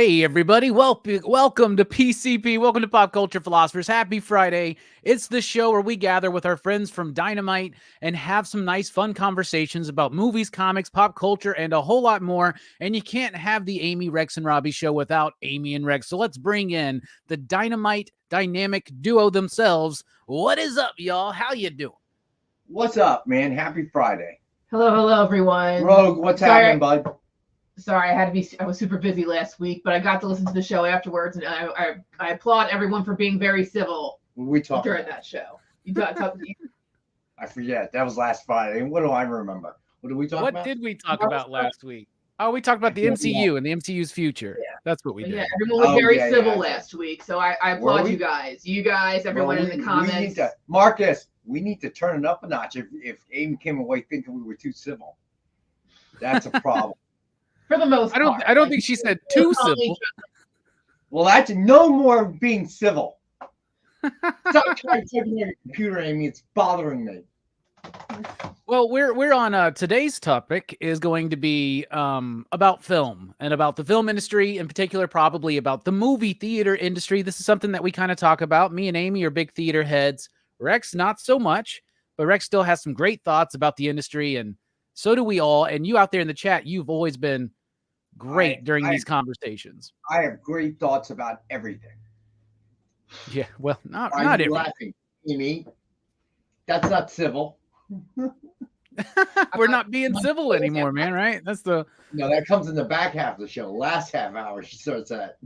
Hey everybody, welcome to PCP, welcome to Pop Culture Philosophers. Happy Friday. It's the show where we gather with our friends from Dynamite and have some nice fun conversations about movies, comics, pop culture, and a whole lot more. And you can't have the Amy, Rex, and Robbie show without Amy and Rex. So let's bring in the Dynamite dynamic duo themselves. What is up, y'all? How you doing? What's up, man? Happy Friday. Hello, everyone. Rogue, what's happening, bud? Sorry, I was super busy last week, but I got to listen to the show afterwards, and I applaud everyone for being very civil We talked during that show. I forget. That was last Friday. What do I remember? What did we talk about? What did we talk about last week? Oh, we talked about the MCU and the MCU's future. Yeah. That's what we did. Yeah, everyone was very civil last week, so I applaud you guys. You guys, everyone in the comments. Marcus, we need to turn it up a notch if Amy came away thinking we were too civil. That's a problem. For the most part. I don't think she said too civil. Well, that's no more being civil. Stop trying to take me on your computer, Amy. It's bothering me. Well, we're on today's topic is going to be about film and about the film industry, in particular, probably about the movie theater industry. This is something that we kind of talk about. Me and Amy are big theater heads. Rex, not so much, but Rex still has some great thoughts about the industry, and so do we all. And you out there in the chat, you've always been great during these conversations. I have great thoughts about everything. Yeah, well, not everything. Laughing, Amy? That's not civil. We're not being civil anymore, man, right? No, that comes in the back half of the show. Last half hour, she starts that.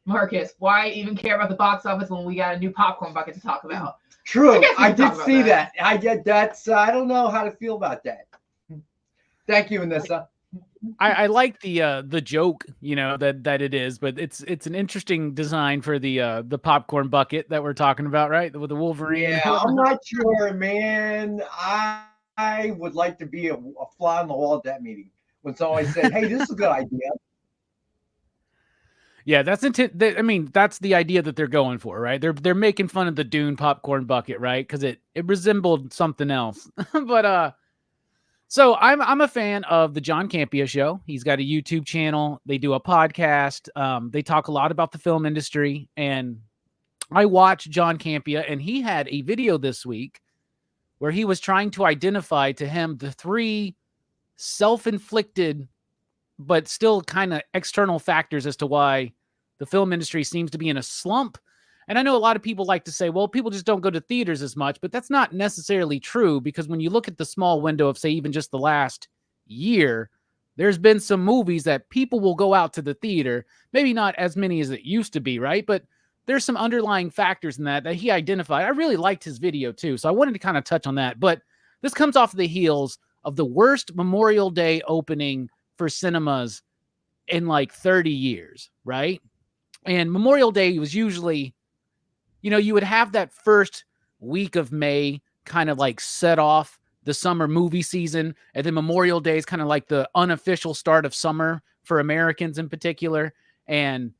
Marcus, why even care about the box office when we got a new popcorn bucket to talk about? True, I did see that. I get that's. I don't know how to feel about that. Thank you, Anissa. I like the joke, that it is, but it's an interesting design for the popcorn bucket that we're talking about, right? With the Wolverine. Yeah, I'm not sure, man. I would like to be a fly on the wall at that meeting when somebody said, "Hey, this is a good idea." Yeah, that's the idea that they're going for, right? They're making fun of the Dune popcorn bucket, right? Because it resembled something else, but So I'm a fan of the John Campea show. He's got a YouTube channel. They do a podcast. They talk a lot about the film industry. And I watch John Campea, and he had a video this week where he was trying to identify to him the 3 self-inflicted but still kind of external factors as to why the film industry seems to be in a slump. And I know a lot of people like to say, well, people just don't go to theaters as much, but that's not necessarily true, because when you look at the small window of, say, even just the last year, there's been some movies that people will go out to the theater, maybe not as many as it used to be, right? But there's some underlying factors in that he identified. I really liked his video too, so I wanted to kind of touch on that. But this comes off the heels of the worst Memorial Day opening for cinemas in like 30 years, right? And Memorial Day was usually, you would have that first week of May kind of like set off the summer movie season. And then Memorial Day is kind of like the unofficial start of summer for Americans in particular. And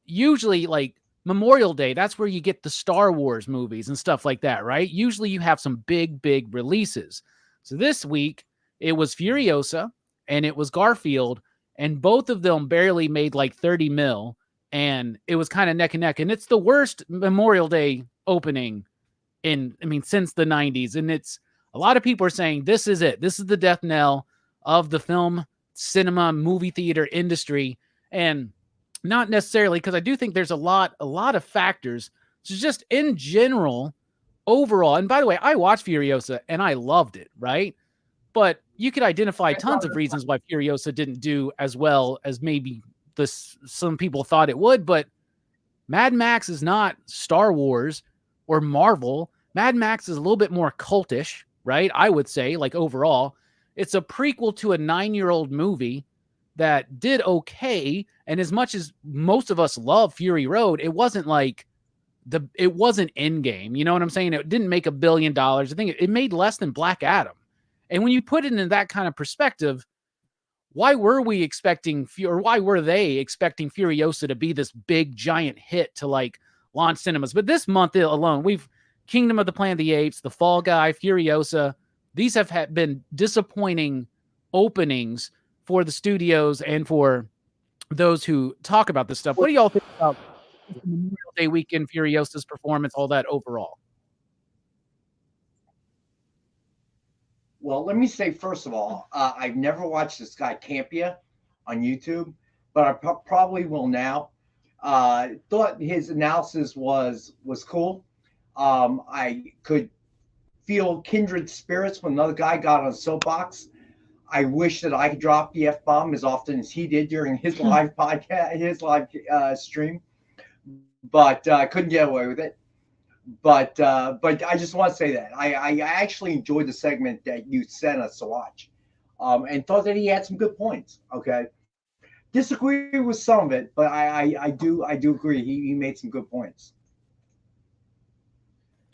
usually like Memorial Day, that's where you get the Star Wars movies and stuff like that, right? Usually you have some big releases. So this week it was Furiosa and it was Garfield, and both of them barely made like 30 mil. And it was kind of neck and neck. And it's the worst Memorial Day opening since the 90s. And it's a lot of people are saying this is it. This is the death knell of the film, cinema, movie theater industry. And not necessarily, because I do think there's a lot of factors. So just in general, overall, and by the way, I watched Furiosa and I loved it, right? But you could identify tons of reasons why Furiosa didn't do as well as maybe some people thought it would, but Mad Max is not Star Wars or Marvel. Mad Max is a little bit more cultish, right? I would say, like, overall, it's a prequel to a 9-year-old movie that did okay. And as much as most of us love Fury Road, it wasn't like it wasn't Endgame. You know what I'm saying? It didn't make $1 billion. I think it made less than Black Adam. And when you put it in that kind of perspective, why were they expecting Furiosa to be this big giant hit to like launch cinemas? But this month alone, we've Kingdom of the Planet of the Apes, The Fall Guy, Furiosa. These have been disappointing openings for the studios and for those who talk about this stuff. What do y'all think about Memorial Day weekend, Furiosa's performance, all that overall? Well, let me say, first of all, I've never watched this guy Campia on YouTube, but I probably will now. Thought his analysis was cool. I could feel kindred spirits when another guy got on a soapbox. I wish that I could drop the F-bomb as often as he did during his live podcast, his live stream, but I couldn't get away with it. But I just want to say that I actually enjoyed the segment that you sent us to watch, and thought that he had some good points. Okay, disagree with some of it, but I do agree he made some good points.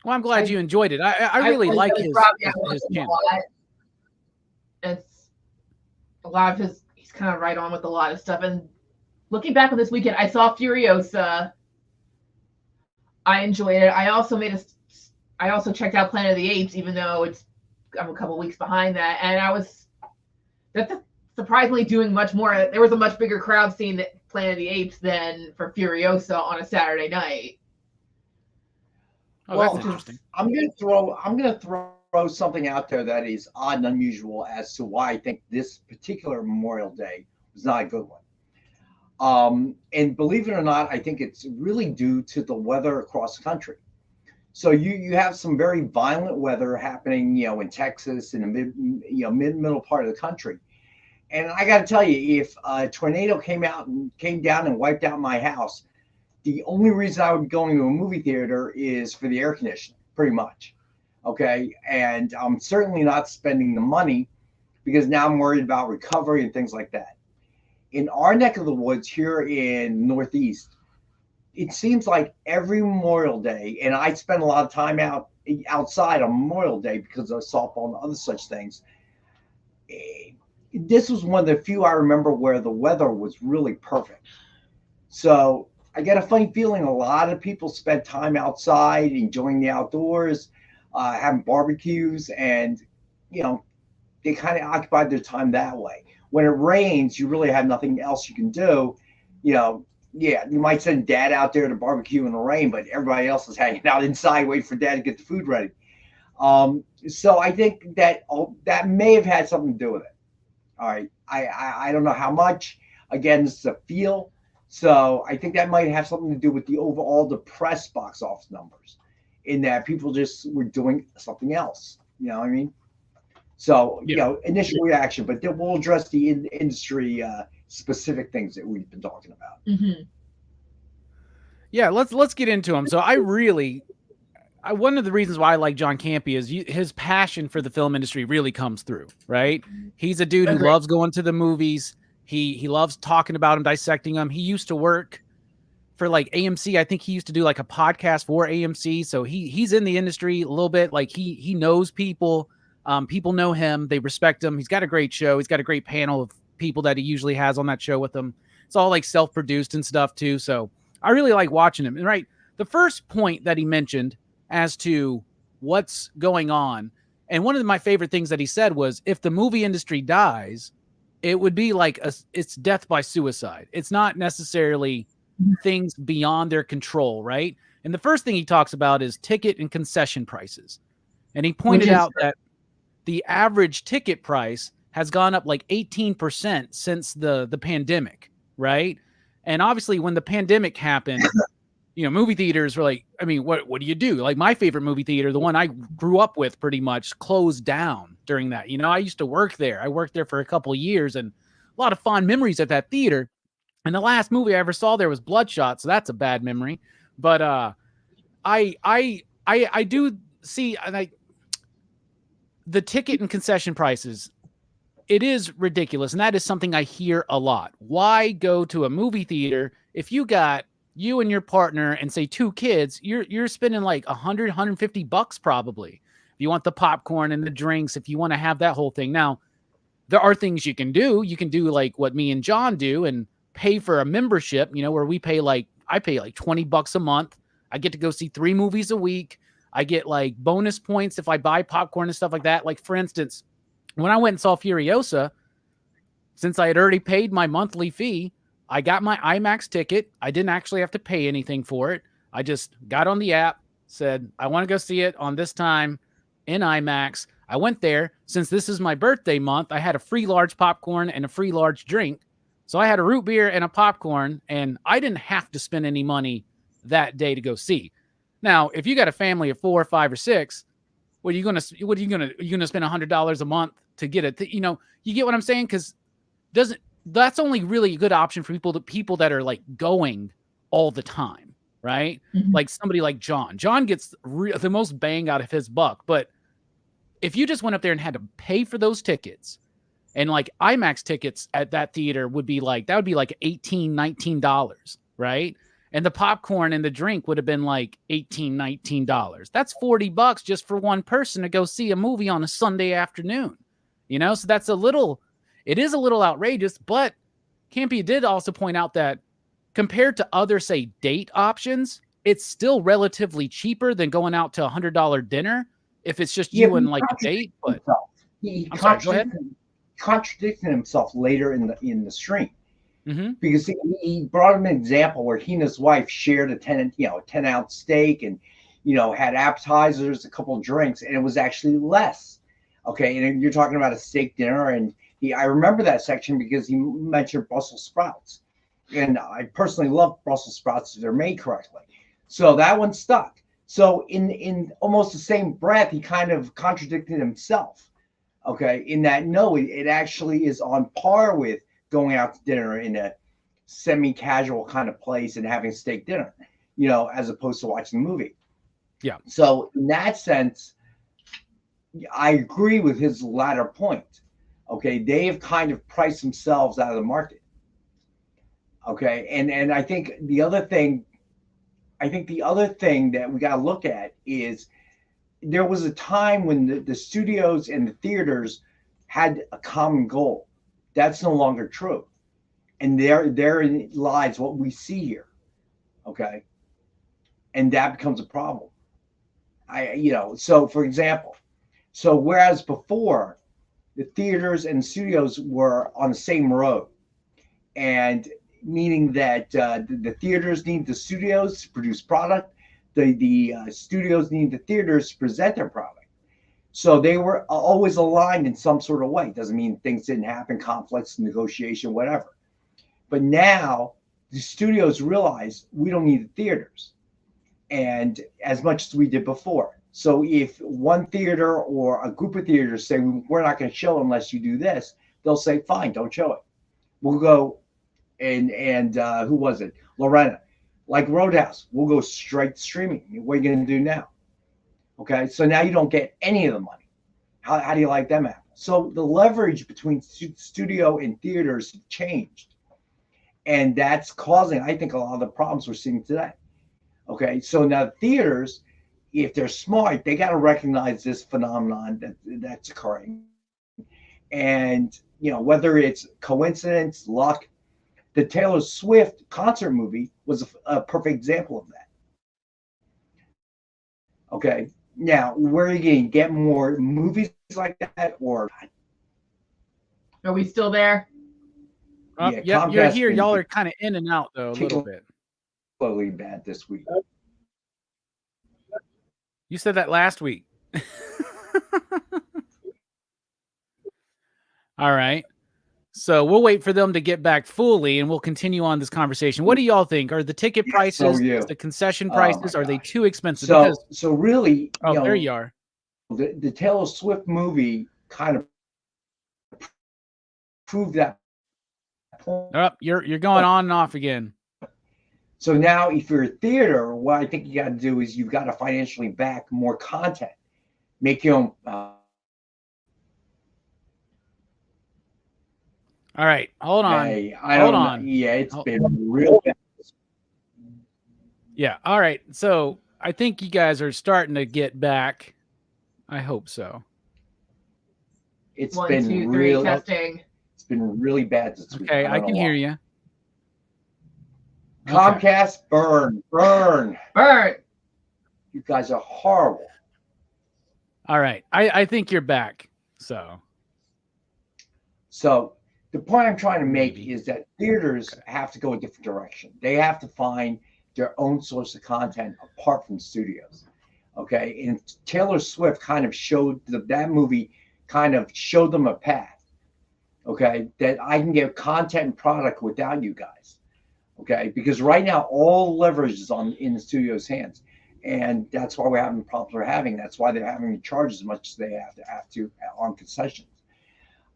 Well, I'm glad you enjoyed it. I really like his channel. It's a lot of his. He's kind of right on with a lot of stuff. And looking back on this weekend, I saw Furiosa. I enjoyed it. I also checked out Planet of the Apes, even though I'm a couple weeks behind that, and that's surprisingly doing much more. There was a much bigger crowd seeing Planet of the Apes than for Furiosa on a Saturday night. Oh, well, that's interesting. I'm gonna throw something out there that is odd and unusual as to why I think this particular Memorial Day was not a good one. And believe it or not, I think it's really due to the weather across the country. So you have some very violent weather happening, in Texas, in the middle part of the country. And I got to tell you, if a tornado came down and wiped out my house, the only reason I would be going to a movie theater is for the air conditioning, pretty much. Okay. And I'm certainly not spending the money because now I'm worried about recovery and things like that. In our neck of the woods here in Northeast, it seems like every Memorial Day, and I spend a lot of time outside on Memorial Day because of softball and other such things. This was one of the few I remember where the weather was really perfect. So I get a funny feeling a lot of people spent time outside, enjoying the outdoors, having barbecues, and, they kind of occupied their time that way. When it rains, you really have nothing else you can do. Yeah, you might send dad out there to barbecue in the rain, but everybody else is hanging out inside waiting for dad to get the food ready. So I think that may have had something to do with it. All right. I don't know how much. Again, this is a feel. So I think that might have something to do with the overall depressed box office numbers in that people just were doing something else. You know what I mean? So, initial reaction, but then we'll address the industry specific things that we've been talking about. Mm-hmm. Yeah, let's get into them. So one of the reasons why I like John Campea is his passion for the film industry really comes through, right? He's a dude who loves going to the movies. He loves talking about them, dissecting them. He used to work for like AMC. I think he used to do like a podcast for AMC. So he's in the industry a little bit. Like he knows people. People know him. They respect him. He's got a great show. He's got a great panel of people that he usually has on that show with him. It's all like self-produced and stuff too. So I really like watching him. And right, the first point that he mentioned as to what's going on, and one of my favorite things that he said was, if the movie industry dies, it would be like it's death by suicide. It's not necessarily things beyond their control, right? And the first thing he talks about is ticket and concession prices. And he pointed out that the average ticket price has gone up like 18% since the pandemic, right? And obviously when the pandemic happened, movie theaters were like, I mean, what do you do? Like my favorite movie theater, the one I grew up with pretty much, closed down during that. I used to work there. I worked there for a couple of years and a lot of fond memories at that theater. And the last movie I ever saw there was Bloodshot. So that's a bad memory. But I do see, and the ticket and concession prices, it is ridiculous. And that is something I hear a lot. Why go to a movie theater if you got you and your partner and say 2 kids, you're spending like $100-$150 probably. If you want the popcorn and the drinks, if you want to have that whole thing. Now, there are things you can do. You can do like what me and John do and pay for a membership, where I pay like $20 a month. I get to go see 3 movies a week. I get like bonus points if I buy popcorn and stuff like that. Like for instance, when I went and saw Furiosa, since I had already paid my monthly fee, I got my IMAX ticket. I didn't actually have to pay anything for it. I just got on the app, said, I want to go see it on this time in IMAX. I went there. Since this is my birthday month, I had a free large popcorn and a free large drink. So I had a root beer and a popcorn, and I didn't have to spend any money that day to go see. Now, if you got a family of 4 or 5 or 6, are you gonna spend $100 a month to get it? You know, you get what I'm saying? Because that's only really a good option for people that are like going all the time, right? Mhm. Like somebody like John. John gets the most bang out of his buck. But if you just went up there and had to pay for those tickets, and like IMAX tickets at that theater would be like $18, $19, right? And the popcorn and the drink would have been like $18, $19. That's $40 just for one person to go see a movie on a Sunday afternoon. You know, so it is a little outrageous, but Campy did also point out that compared to other, say, date options, it's still relatively cheaper than going out to $100 dinner if it's just you and like a date. But he I'm sorry, go ahead. contradicted himself later in the stream. Mm-hmm. Because he brought him an example where he and his wife shared a 10-ounce steak and, had appetizers, a couple of drinks, and it was actually less. Okay. And you're talking about a steak dinner. And I remember that section because he mentioned Brussels sprouts. And I personally love Brussels sprouts if they're made correctly. So that one stuck. So in almost the same breath, he kind of contradicted himself. Okay. In that, no, it actually is on par with going out to dinner in a semi-casual kind of place and having steak dinner, as opposed to watching the movie. Yeah. So in that sense, I agree with his latter point. Okay. They have kind of priced themselves out of the market. Okay. And I think the other thing that we got to look at is there was a time when the studios and the theaters had a common goal. That's no longer true. And therein lies what we see here. Okay. And that becomes a problem. So for example, whereas before the theaters and studios were on the same road, and meaning that the theaters need the studios to produce product, the studios need the theaters to present their product. So they were always aligned in some sort of way. Doesn't mean things didn't happen, conflicts, negotiation, whatever. But now the studios realize we don't need the theaters, and as much as we did before. So if one theater or a group of theaters say we're not going to show unless you do this, they'll say fine, don't show it. We'll go and who was it? Lorena, like Roadhouse. We'll go straight streaming. What are you going to do now? Okay, so now you don't get any of the money. How do you like them apples? So the leverage between studio and theaters have changed. And that's causing, I think, a lot of the problems we're seeing today. Okay, so now theaters, if they're smart, they got to recognize this phenomenon that's occurring. And, whether it's coincidence, luck, the Taylor Swift concert movie was a perfect example of that. Okay. Now, where are you going to get more movies like that? Or Are we still there? Yeah, you're here. Y'all are kind of in and out, though, a little bit. Slowly bad this week. You said that last week. All right. So we'll wait for them to get back fully, and we'll continue on this conversation. What do y'all think? Are the ticket prices, the concession prices, are they too expensive? So really, there you are. The Taylor Swift movie kind of proved that point. Oh, you're going on and off again. So now, if you're a theater, what I think you got to do is you've got to financially back more content, make your own. All right, hold on. Hold on. Yeah, it's been real bad. Yeah, all right. So I think you guys are starting to get back. I hope so. It's 1, been 2, 3, really testing. It's been really bad this week. Okay, I can hear you. Comcast, burn. You guys are horrible. All right, I think you're back. So The point I'm trying to make Maybe. is that theaters have to go a different direction. They have to find their own source of content apart from studios. Okay. And Taylor Swift kind of showed that movie kind of showed them a path. Okay. That I can get content and product without you guys. Okay. Because right now, all leverage is in the studio's hands. And that's why we're having the problems we're having. That's why they're having to charge as much as they have to on concessions.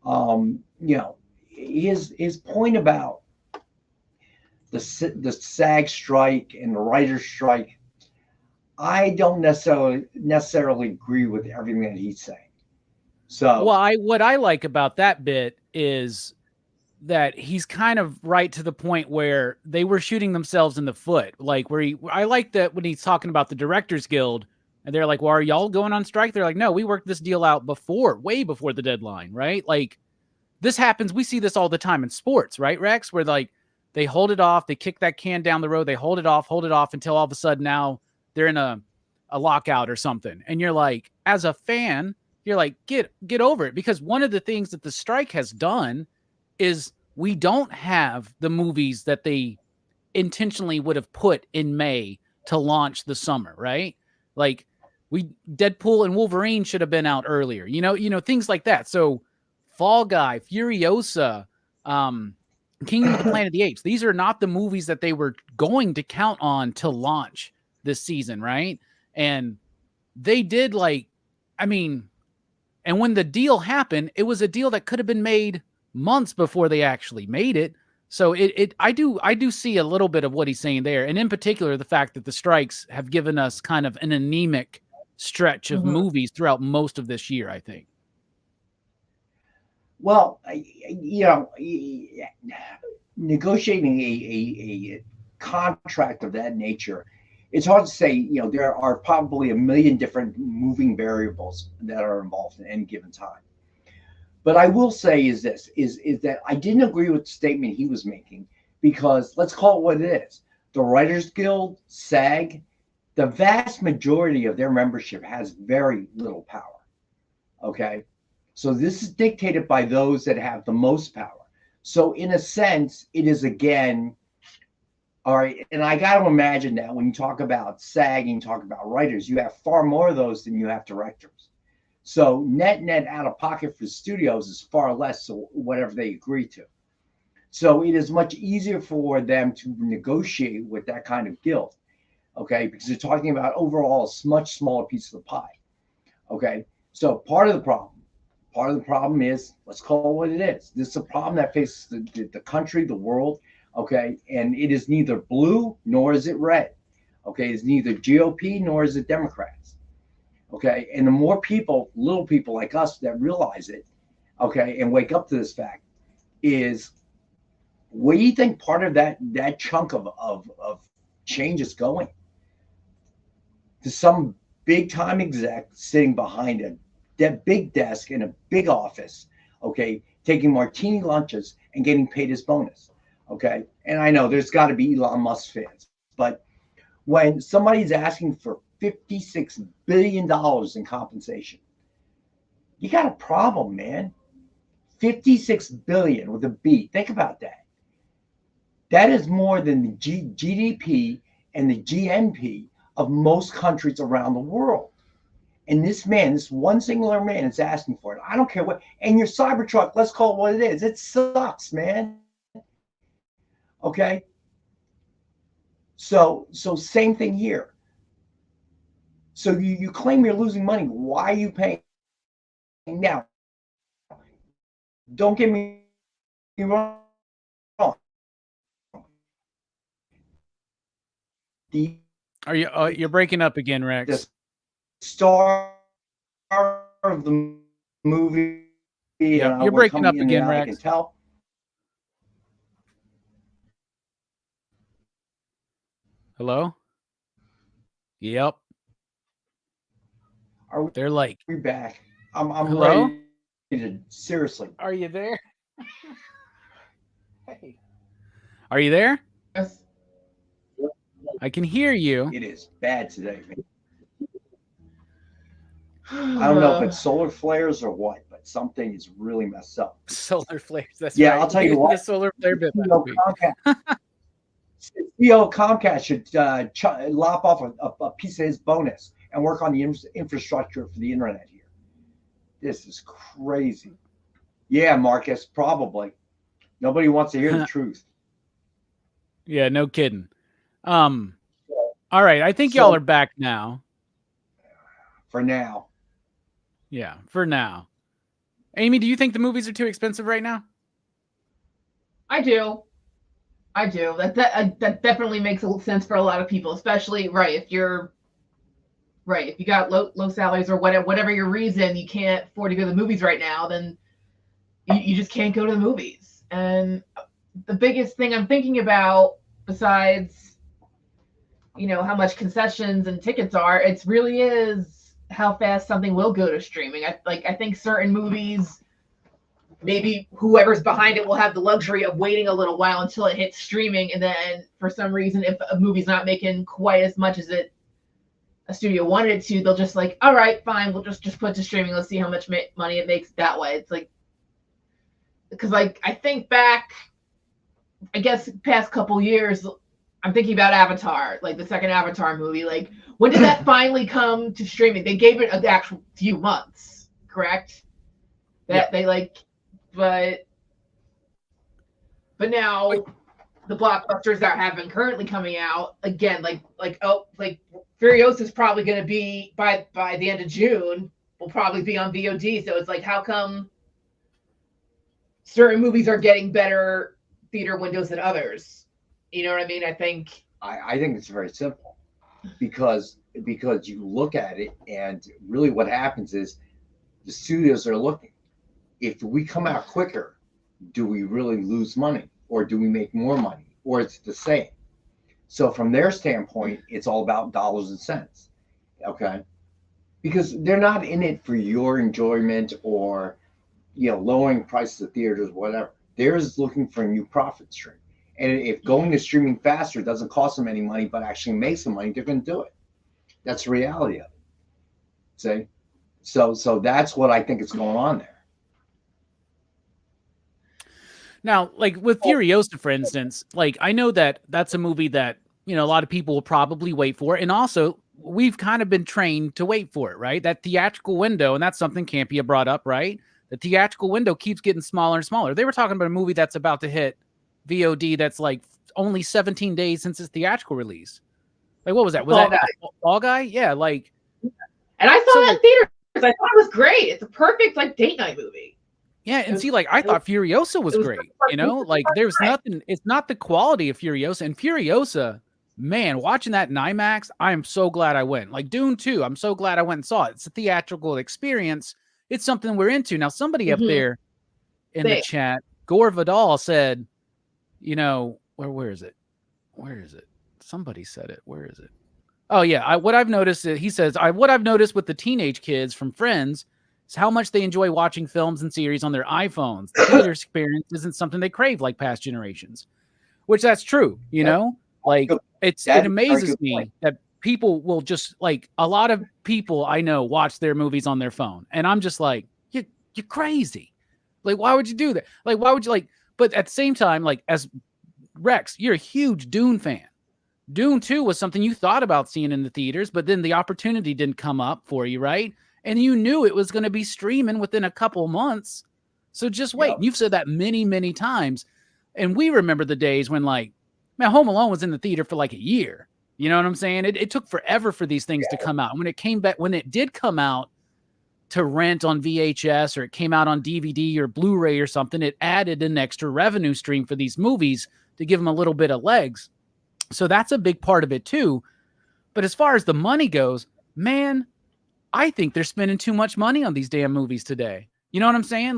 You know, his point about the SAG strike and the writer's strike, I don't necessarily agree with everything that he's saying. So, well, what I like about that bit is that he's kind of right to the point where they were shooting themselves in the foot. Like I like that when he's talking about the Directors Guild and they're like, well, are y'all going on strike? They're like, no, we worked this deal out way before the deadline, right? Like this happens. We see this all the time in sports, right, Rex? Where like they hold it off, they kick that can down the road, they hold it off until all of a sudden now they're in a lockout or something. And you're like, as a fan, you're like, get over it. Because one of the things that the strike has done is we don't have the movies that they intentionally would have put in May to launch the summer, right? Like Deadpool and Wolverine should have been out earlier, you know, things like that. So Fall Guy, Furiosa, Kingdom of the Planet of the Apes, these are not the movies that they were going to count on to launch this season, right? And they did and when the deal happened, it was a deal that could have been made months before they actually made it. So I do see a little bit of what he's saying there. And in particular, the fact that the strikes have given us kind of an anemic stretch of movies throughout most of this year, I think. Well, you know, negotiating a contract of that nature, it's hard to say. You know, there are probably a million different moving variables that are involved at any given time. But I will say is that I didn't agree with the statement he was making because let's call it what it is. The Writers Guild, SAG, the vast majority of their membership has very little power. Okay. So this is dictated by those that have the most power. So in a sense, it is again, all right. And I got to imagine that when you talk about SAG and you talk about writers, you have far more of those than you have directors. So net out of pocket for studios is far less, so whatever they agree to. So it is much easier for them to negotiate with that kind of guild, okay? Because they're talking about overall a much smaller piece of the pie, okay? So part of the problem is, let's call it what it is. This is a problem that faces the country, the world, okay? And it is neither blue nor is it red, okay? It's neither GOP nor is it Democrats. Okay, and the more people, little people like us that realize it, okay, and wake up to this fact, is where do you think part of that chunk of change is going? To some big time exec sitting behind that big desk in a big office, okay, taking martini lunches and getting paid his bonus, okay? And I know there's got to be Elon Musk fans, but when somebody's asking for $56 billion in compensation, you got a problem, man. 56 billion with a B. Think about that. That is more than the GDP and the GNP of most countries around the world. And this one singular man is asking for it. I don't care what. And your Cybertruck, let's call it what it is. It sucks, man. Okay. So same thing here. So you claim you're losing money. Why are you paying now? Don't get me wrong. You're breaking up again, Rex? The star of the movie. Yeah, you're breaking up again, Rex. I can tell. Hello? Yep. They're like, we're back. I'm hello? ready to seriously. Are you there? Hey. Are you there? Yes. I can hear you. It is bad today, man. I don't know if it's solar flares or what, but but something is really messed up. Solar flares. That's Yeah, right. I'll tell you The what. solar flare bit. CEO Comcast should lop off a piece of his bonus and work on the infrastructure for the internet here. This is crazy. Yeah, Marcus, probably. Nobody wants to hear the truth. Yeah, no kidding. All right, I think y'all are back now. For now. Yeah, for now. Amy, do you think the movies are too expensive right now? I do. That definitely makes sense for a lot of people, especially if you got low salaries or whatever your reason, you can't afford to go to the movies right now, then you just can't go to the movies. And the biggest thing I'm thinking about, besides how much concessions and tickets are, it really is how fast something will go to streaming. I think certain movies, maybe whoever's behind it will have the luxury of waiting a little while until it hits streaming, and then for some reason, if a movie's not making quite as much as a studio wanted it to, they'll just all right, fine, we'll just put it to streaming. Let's see how much money it makes that way. It's because I think back, I guess past couple years, I'm thinking about Avatar, the second Avatar movie. When did that finally come to streaming? They gave it an actual few months, correct? That they but now the blockbusters that have been currently coming out again, Furiosa is probably going to be by the end of June, will probably be on VOD. So it's how come certain movies are getting better theater windows than others? You know what I mean? I think it's very simple, because you look at it, and really what happens is the studios are looking. If we come out quicker, do we really lose money, or do we make more money, or it's the same? So from their standpoint, it's all about dollars and cents, okay? Because they're not in it for your enjoyment or lowering prices of theaters, whatever. They're just looking for a new profit stream. And if going to streaming faster doesn't cost them any money, but actually makes them money, they're going to do it. That's the reality of it. See? So that's what I think is going on there. Now, with Furiosa, for instance, I know that that's a movie that, a lot of people will probably wait for. And also, we've kind of been trained to wait for it, right? That theatrical window, and that's something Campia brought up, right? The theatrical window keeps getting smaller and smaller. They were talking about a movie that's about to hit VOD that's only 17 days since its theatrical release. What was that? Was that Fall Guy? Yeah, And I saw that in theaters. I thought it was great. It's a perfect date night movie. Yeah, and I thought Furiosa was great. There's nothing. It's not the quality of Furiosa. And Furiosa, man, watching that in IMAX, I am so glad I went. Dune 2, I'm so glad I went and saw it. It's a theatrical experience. It's something we're into. Now, somebody up there in the chat, Gore Vidal, said, where is it? Where is it? Somebody said it. Where is it? Oh, yeah. What I've noticed, he says, what I've noticed with the teenage kids from Friends is how much they enjoy watching films and series on their iPhones. The theater experience isn't something they crave like past generations, which that's true. It amazes me that people will just a lot of people I know watch their movies on their phone. And I'm just you're crazy. Why would you do that? Why would you but at the same time, as Rex, you're a huge Dune fan. Dune 2 was something you thought about seeing in the theaters, but then the opportunity didn't come up for you, right? And you knew it was going to be streaming within a couple months. So just wait. You've said that many, many times. And we remember the days when Home Alone was in the theater for a year. You know what I'm saying? It took forever for these things to come out. And when it did come out to rent on VHS, or it came out on DVD or Blu-ray or something, it added an extra revenue stream for these movies to give them a little bit of legs. So that's a big part of it too. But as far as the money goes, man, I think they're spending too much money on these damn movies today. You know what I'm saying?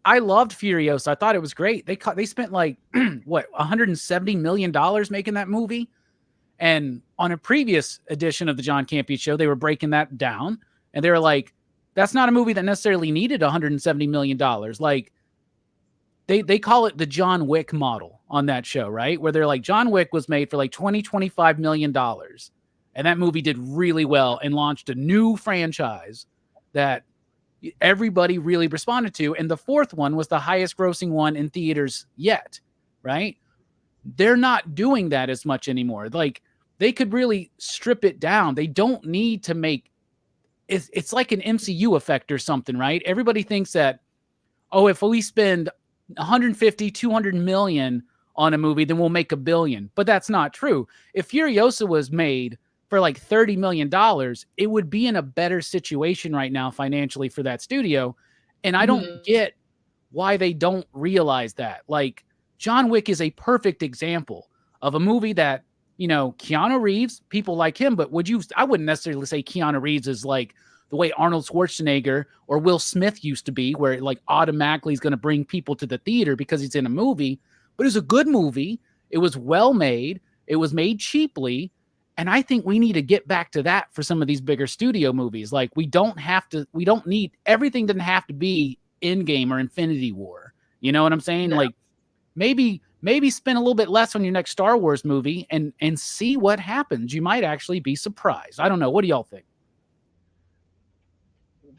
I loved Furiosa. I thought it was great. They spent $170 million making that movie. And on a previous edition of the John Campea Show, they were breaking that down, and they were that's not a movie that necessarily needed $170 million. They call it the John Wick model on that show, right? Where they're John Wick was made for $25 million. And that movie did really well and launched a new franchise that everybody really responded to. And the fourth one was the highest grossing one in theaters yet, right? They're not doing that as much anymore. Like, they could really strip it down. They don't need to make it's like an MCU effect or something, right? Everybody thinks that, oh, if we spend 150, 200 million on a movie, then we'll make $1 billion. But that's not true. If Furiosa was made for like $30 million, it would be in a better situation right now financially for that studio. And I don't get why they don't realize that. Like, John Wick is a perfect example of a movie that, you know, Keanu Reeves, people like him, but I wouldn't necessarily say Keanu Reeves is like the way Arnold Schwarzenegger or Will Smith used to be, where it like automatically is going to bring people to the theater because he's in a movie. But it's a good movie. It was well made. It was made cheaply. And I think we need to get back to that for some of these bigger studio movies. Like, we don't need, everything doesn't have to be Endgame or Infinity War. You know what I'm saying? No. Like, maybe spend a little bit less on your next Star Wars movie and see what happens. You might actually be surprised. I don't know. What do y'all think?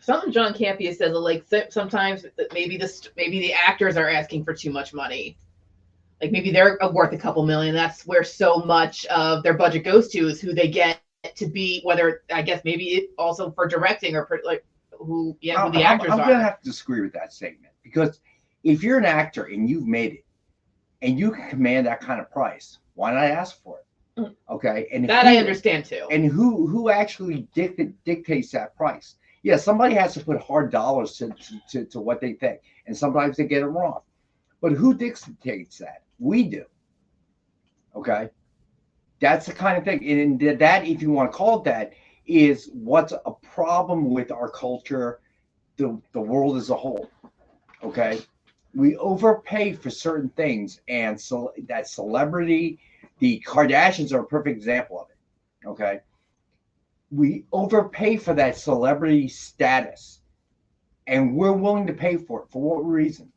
Something John Campea says, like, sometimes maybe the actors are asking for too much money. Like, maybe they're worth a couple million. That's where so much of their budget goes to, is who they get to be, whether, I guess, maybe it also for directing or for, like, who the actors are. I'm going to have to disagree with that statement, because if you're an actor and you've made it and you can command that kind of price, why not ask for it? Okay. And that I understand too. And who actually dictates that price? Yeah, somebody has to put hard dollars to what they think, and sometimes they get it wrong. But who dictates that? We do. Okay, that's the kind of thing, and that, if you want to call it that, is what's a problem with our culture, the world as a whole. Okay, we overpay for certain things, and so that celebrity, the Kardashians are a perfect example of it. Okay. We overpay for that celebrity status, and we're willing to pay for it. For what reason?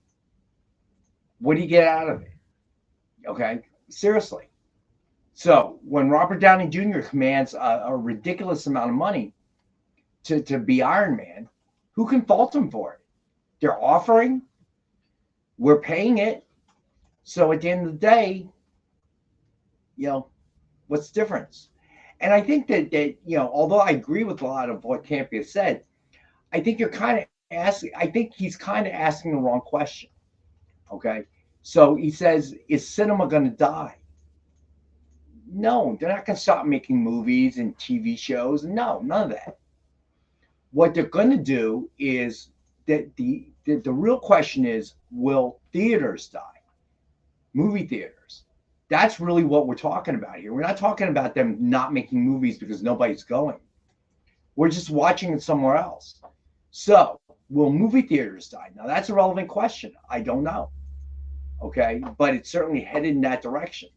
What do you get out of it? Okay, seriously. So when Robert Downey Jr. commands a ridiculous amount of money to be Iron Man, who can fault him for it? They're offering, we're paying it. So at the end of the day, you know, what's the difference? And I think that you know, although I agree with a lot of what Campea said, I think he's kind of asking the wrong question. Okay. So he says, is cinema going to die? No, they're not going to stop making movies and TV shows. No, none of that. What they're going to do is that the real question is, will theaters die? Movie theaters. That's really what we're talking about here. We're not talking about them not making movies because nobody's going. We're just watching it somewhere else. So, will movie theaters die? Now, that's a relevant question. I don't know. Okay, but it's certainly headed in that direction.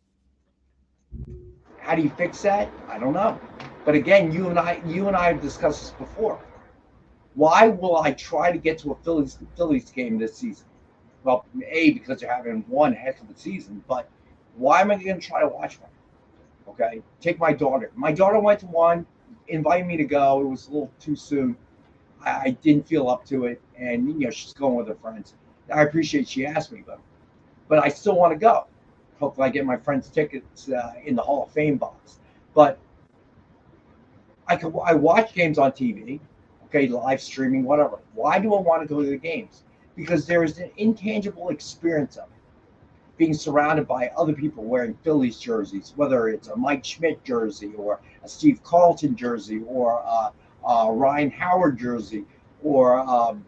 How do you fix that? I don't know. But again, you and I have discussed this before. Why will I try to get to a Phillies game this season? Well, because they're having one heck of a season, but why am I going to try to watch one? Okay, take my daughter. My daughter went to one, invited me to go. It was a little too soon. I didn't feel up to it, and you know, she's going with her friends. I appreciate she asked me, but I still want to go. Hopefully, I get my friends' tickets in the Hall of Fame box. But I watch games on TV, okay, live streaming, whatever. Why do I want to go to the games? Because there is an intangible experience of it. Being surrounded by other people wearing Phillies jerseys, whether it's a Mike Schmidt jersey or a Steve Carlton jersey or a Ryan Howard jersey, or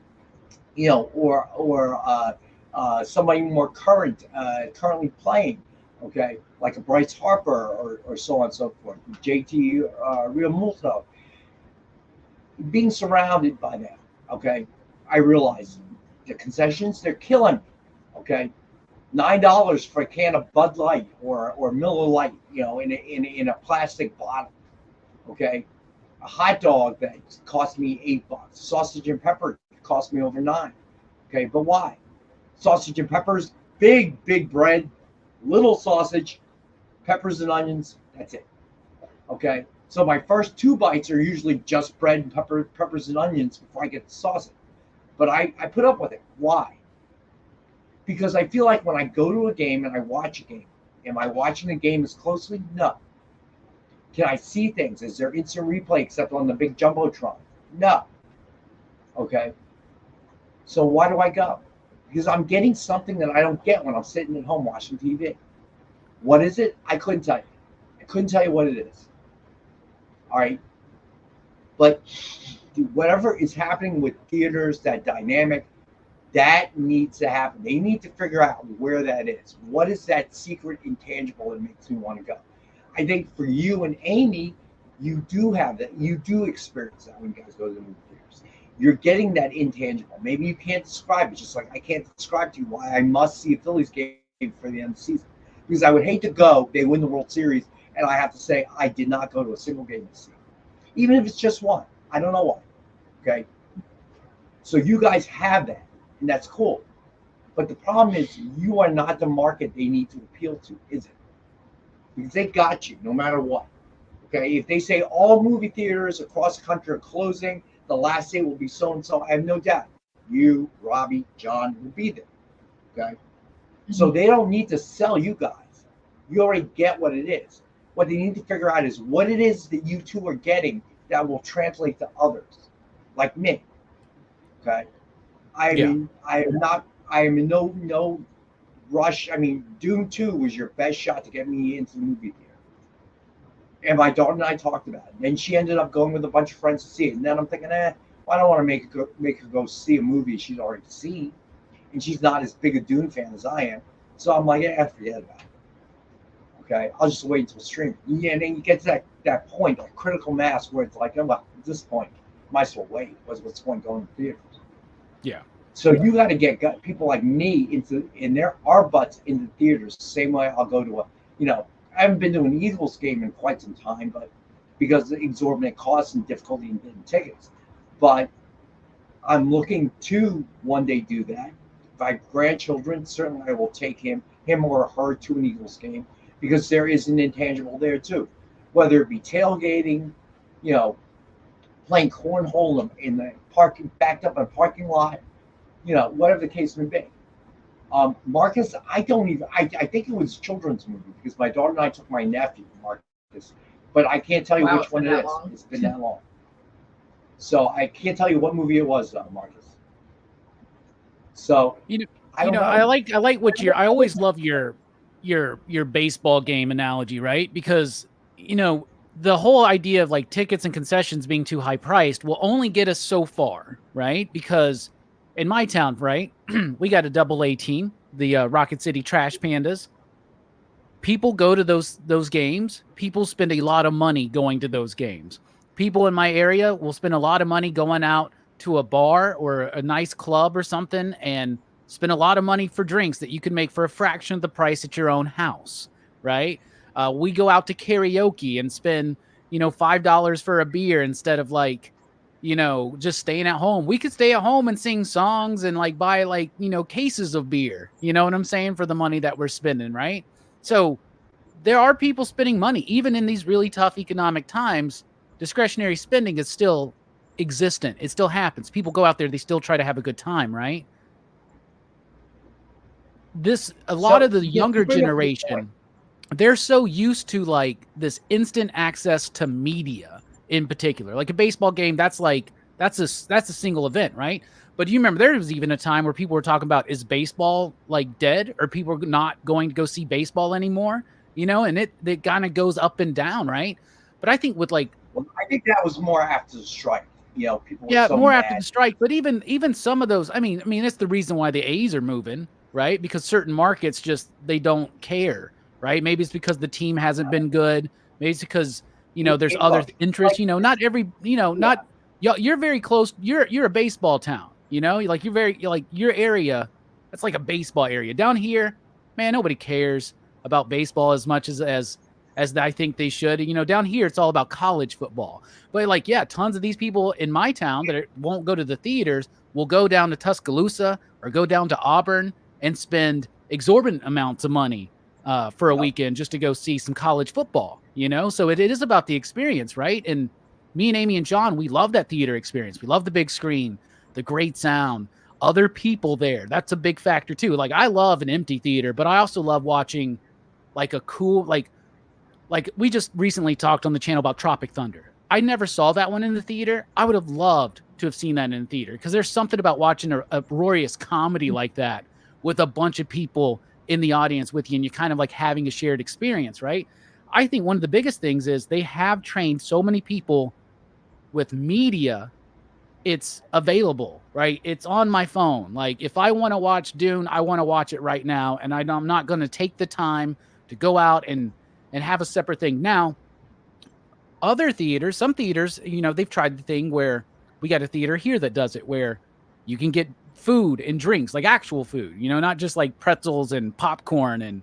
somebody more currently playing, okay, like a Bryce Harper or so on and so forth, JT Realmuto. Being surrounded by them, okay, I realize the concessions, they're killing me, okay. $9 for a can of Bud Light or Miller Lite, you know, in a plastic bottle. Okay, a hot dog that cost me $8. Sausage and pepper cost me over $9. Okay, but why? Sausage and peppers, big bread, little sausage, peppers and onions. That's it. Okay, so my first 2 bites are usually just bread and peppers and onions before I get the sausage. But I put up with it. Why? Because I feel like when I go to a game and I watch a game, am I watching the game as closely? No. Can I see things? Is there instant replay except on the big Jumbotron? No. Okay. So why do I go? Because I'm getting something that I don't get when I'm sitting at home watching TV. What is it? I couldn't tell you. I couldn't tell you what it is. All right. But whatever is happening with theaters, that dynamic, that needs to happen. They need to figure out where that is. What is that secret intangible that makes me want to go? I think for you and Amy, you do have that. You do experience that when you guys go to the movie theaters. You're getting that intangible. Maybe you can't describe it, just like I can't describe to you why I must see a Phillies game for the end of the season. Because I would hate to go, they win the World Series, and I have to say I did not go to a single game this season. Even if it's just one. I don't know why. Okay? So you guys have that, and that's cool. But the problem is you are not the market they need to appeal to, is it? Because they got you no matter what. Okay? If they say all movie theaters across the country are closing, the last day will be so-and-so, I have no doubt. You, Robbie, John will be there. Okay? Mm-hmm. So they don't need to sell you guys. You already get what it is. What they need to figure out is what it is that you two are getting that will translate to others, like me. Okay? I am in no rush. I mean, Doom 2 was your best shot to get me into the movie theater. And my daughter and I talked about it. And she ended up going with a bunch of friends to see it. And then I'm thinking, I don't want to make her go see a movie she's already seen. And she's not as big a Dune fan as I am. So I'm like, forget about it. Okay, I'll just wait until streaming. Yeah, and then you get to that point, that critical mass where it's like, well, at this point, might as well wait. What's the point going to theaters? Yeah. So you got to get people like me our butts into theaters the same way I'll go to I haven't been to an Eagles game in quite some time, but because of the exorbitant costs and difficulty in getting tickets. But I'm looking to one day do that. If I have grandchildren, certainly I will take him or her to an Eagles game because there is an intangible there too. Whether it be tailgating, playing cornhole in the parking, backed up in a parking lot, whatever the case may be. Marcus, I think it was a children's movie because my daughter and I took my nephew, Marcus, but I can't tell you which one it is. It's been that long. So I can't tell you what movie it was, Marcus. So I like what I always love your baseball game analogy, right? Because the whole idea of like tickets and concessions being too high priced will only get us so far, right? Because in my town, right, we got a AA team, the Rocket City Trash Pandas. People go to those games. People spend a lot of money going to those games. People in my area will spend a lot of money going out to a bar or a nice club or something and spend a lot of money for drinks that you can make for a fraction of the price at your own house, right? We go out to karaoke and spend, $5 for a beer instead of just staying at home. We could stay at home and sing songs and buy cases of beer, you know what I'm saying, for the money that we're spending, right? So there are people spending money, even in these really tough economic times. Discretionary spending is still existent. It still happens. People go out there, they still try to have a good time, right? A lot of the younger generation, they're so used to this instant access to media in particular. Like a baseball game, that's a single event, right? But you remember there was even a time where people were talking about, is baseball dead, or people are not going to go see baseball anymore, and it kind of goes up and down, right? But I think with I think that was more after the strike. People were so more mad. After the strike. But even some of those, I mean, that's the reason why the A's are moving, right? Because certain markets they don't care, right? Maybe it's because the team hasn't been good. Maybe it's because there's other interests. Not every, not you're very close. You're a baseball town. You're very your area. That's like a baseball area. Down here, man, nobody cares about baseball as much as I think they should. Down here, it's all about college football. But tons of these people in my town that won't go to the theaters will go down to Tuscaloosa or go down to Auburn and spend exorbitant amounts of money for a weekend just to go see some college football, So it is about the experience, right? And me and Amy and John, we love that theater experience. We love the big screen, the great sound, other people there. That's a big factor too. Like I love an empty theater, but I also love watching like a cool, like we just recently talked on the channel about Tropic Thunder. I never saw that one in the theater. I would have loved to have seen that in the theater because there's something about watching a uproarious comedy like that with a bunch of people in the audience with you and you're kind of like having a shared experience, right? I think one of the biggest things is they have trained so many people with media. It's available, right? It's on my phone. Like if I want to watch Dune, I want to watch it right now. And I'm not going to take the time to go out and have a separate thing. Now, other theaters, some theaters, you know, they've tried the thing where we got a theater here that does it where you can get food and drinks, like actual food, you know, not just like pretzels and popcorn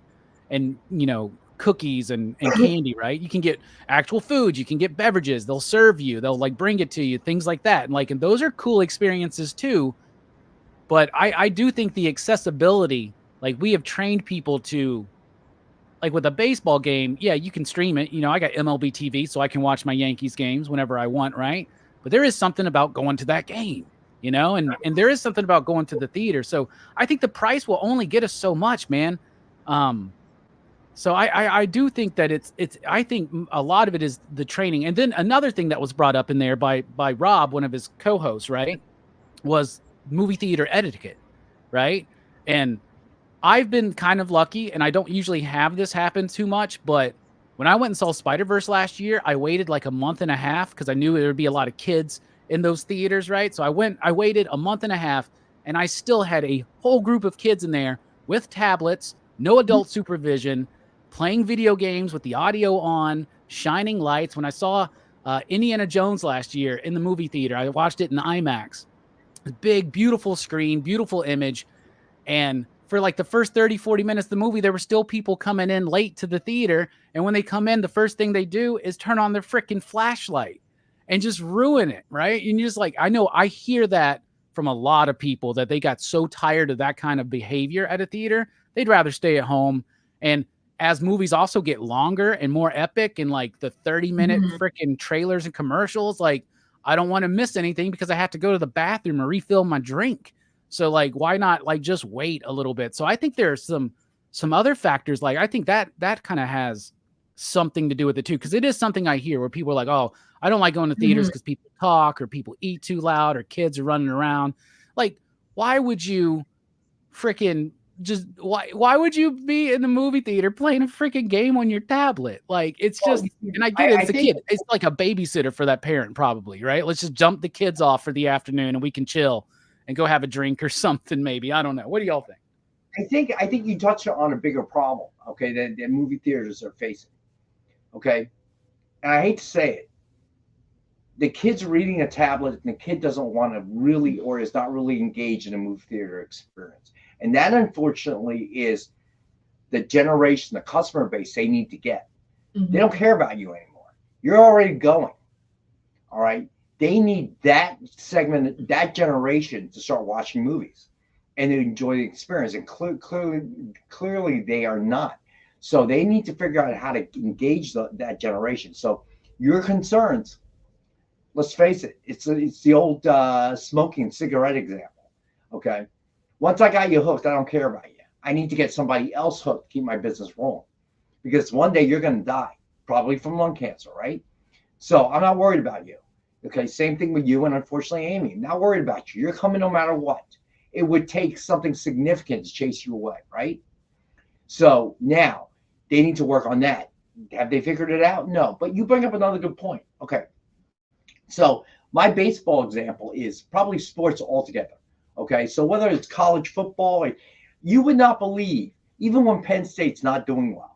and you know, cookies and candy, right? You can get actual food, you can get beverages, they'll serve you, they'll like bring it to you, things like that. And those are cool experiences too. But I do think the accessibility, like we have trained people to, like with a baseball game, yeah, you can stream it. You know, I got MLB TV, so I can watch my Yankees games whenever I want, right? But there is something about going to that game, you know, and there is something about going to the theater. So I think the price will only get us so much, man. So I do think that it's I think a lot of it is the training. And then another thing that was brought up in there by Rob, one of his co-hosts, right, was movie theater etiquette, right? And I've been kind of lucky, and I don't usually have this happen too much, but when I went and saw Spider-Verse last year, I waited like a month and a half because I knew there would be a lot of kids in those theaters, right? So I waited a month and a half, and I still had a whole group of kids in there with tablets, no adult supervision, playing video games with the audio on, shining lights. When I saw Indiana Jones last year in the movie theater, I watched it in IMAX. Big, beautiful screen, beautiful image, and for like the first 30, 40 minutes of the movie, there were still people coming in late to the theater. And when they come in, the first thing they do is turn on their freaking flashlight and just ruin it, right? And you're just like, I know I hear that from a lot of people that they got so tired of that kind of behavior at a theater, they'd rather stay at home. And as movies also get longer and more epic and like the 30-minute freaking trailers and commercials, like I don't want to miss anything because I have to go to the bathroom or refill my drink. So like, why not like just wait a little bit? So I think there's some other factors. Like I think that kind of has something to do with it too. Cause it is something I hear where people are like, oh, I don't like going to theaters because people talk or people eat too loud or kids are running around. Like, why would you freaking just, why would you be in the movie theater playing a freaking game on your tablet? Like it's just, and I get it, it's a kid. It's like a babysitter for that parent probably, right? Let's just jump the kids off for the afternoon and we can chill and go have a drink or something, maybe. I don't know. What do y'all think? I think you touched on a bigger problem, okay, that movie theaters are facing, okay? And I hate to say it. The kid's reading a tablet and the kid doesn't want to really or is not really engaged in a movie theater experience. And that, unfortunately, is the generation, the customer base they need to get. They don't care about you anymore. You're already going, all right? They need that segment, that generation to start watching movies and to enjoy the experience. And clearly they are not. So they need to figure out how to engage that generation. So your concerns, let's face it, it's the old smoking cigarette example, okay? Once I got you hooked, I don't care about you. I need to get somebody else hooked to keep my business rolling. Because one day you're going to die, probably from lung cancer, right? So I'm not worried about you. Okay, same thing with you and unfortunately Amy. I'm not worried about you. You're coming no matter what. It would take something significant to chase you away, right? So now they need to work on that. Have they figured it out? No. But you bring up another good point. Okay. So my baseball example is probably sports altogether. Okay. So whether it's college football, you would not believe, even when Penn State's not doing well,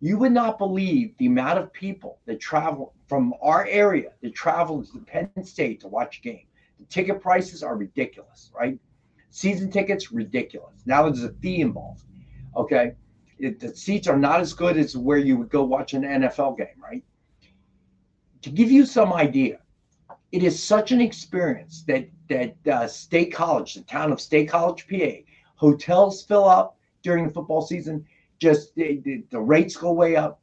you would not believe the amount of people that travel from our area that travel to Penn State to watch a game. The ticket prices are ridiculous, right? Season tickets, ridiculous. Now there's a fee involved, okay? The seats are not as good as where you would go watch an NFL game, right? To give you some idea, it is such an experience that State College, the town of State College, PA, hotels fill up during the football season. Just the rates go way up.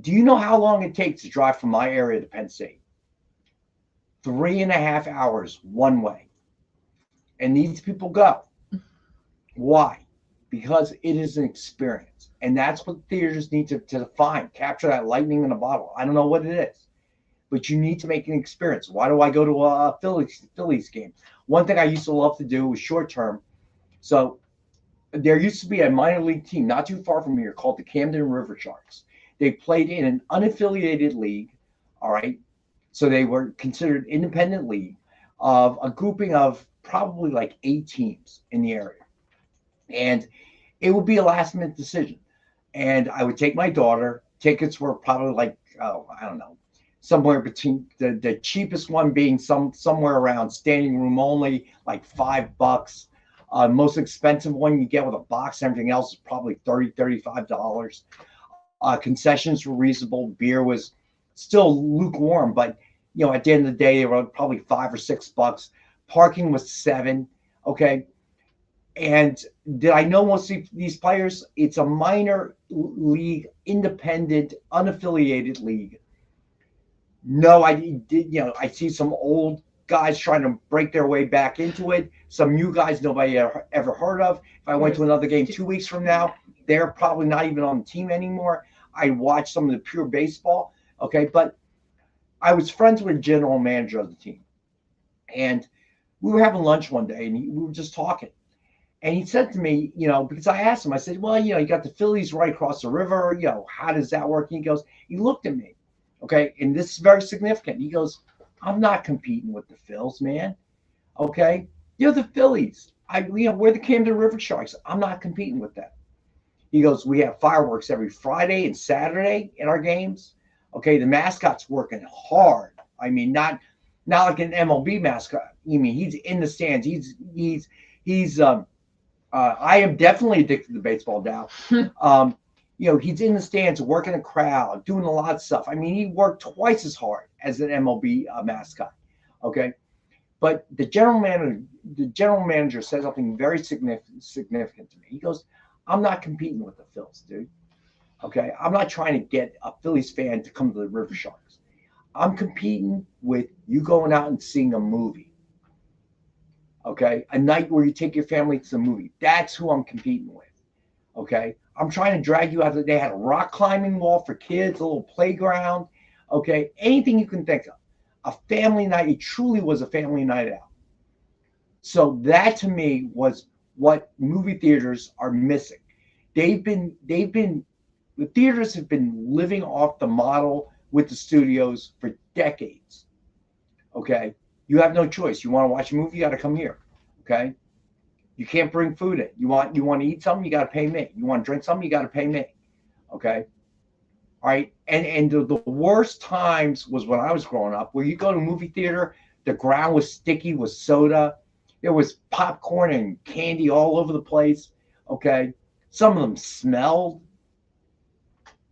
Do you know how long it takes to drive from my area to Penn State? 3.5 hours one way. And these people go. Why? Because it is an experience. And that's what theaters need to define, capture that lightning in a bottle. I don't know what it is, but you need to make an experience. Why do I go to a Phillies game? One thing I used to love to do was short term. So there used to be a minor league team not too far from here called the Camden River Sharks. They played in an unaffiliated league, all right? So they were considered independent league of a grouping of probably like 8 teams in the area. And it would be a last minute decision. And I would take my daughter. Tickets were probably like, I don't know, somewhere between the cheapest one being somewhere around standing room only, like $5. Most expensive one you get with a box and everything else is probably $35. Concessions were reasonable. Beer was still lukewarm, but at the end of the day, they were probably $5 or $6. Parking was $7. Okay. And did I know most of these players? It's a minor league, independent, unaffiliated league. No, I did. I see some old guys trying to break their way back into it. Some new guys nobody ever heard of. If I went to another game 2 weeks from now, they're probably not even on the team anymore. I watched some of the pure baseball. Okay, but I was friends with the general manager of the team, and we were having lunch one day, and we were just talking. And he said to me, because I asked him, I said, well, you got the Phillies right across the river. How does that work? And he looked at me. Okay. And this is very significant. He goes, I'm not competing with the Phils, man. Okay. You're the Phillies. We're the Camden River Sharks. I'm not competing with them. He goes, we have fireworks every Friday and Saturday in our games. Okay. The mascot's working hard. I mean, not like an MLB mascot. He's in the stands. He's I am definitely addicted to baseball now. He's in the stands, working a crowd, doing a lot of stuff. He worked twice as hard as an MLB mascot. Okay, but the general manager said something very significant to me. He goes, "I'm not competing with the Phils, dude. Okay, I'm not trying to get a Phillies fan to come to the River Sharks. I'm competing with you going out and seeing a movie. Okay, a night where you take your family to the movie. That's who I'm competing with. Okay, I'm trying to drag you out. They had a rock climbing wall for kids, a little playground. Okay, anything you can think of. A family night. It truly was a family night out. So that to me was what movie theaters are missing. The theaters have been living off the model with the studios for decades. Okay. You have no choice. You want to watch a movie, you got to come here. Okay. You can't bring food in. You want to eat something, you got to pay me. You want to drink something, you got to pay me. Okay. All right. And the worst times was when I was growing up, where you go to a movie theater, the ground was sticky with soda. There was popcorn and candy all over the place. Okay. Some of them smelled.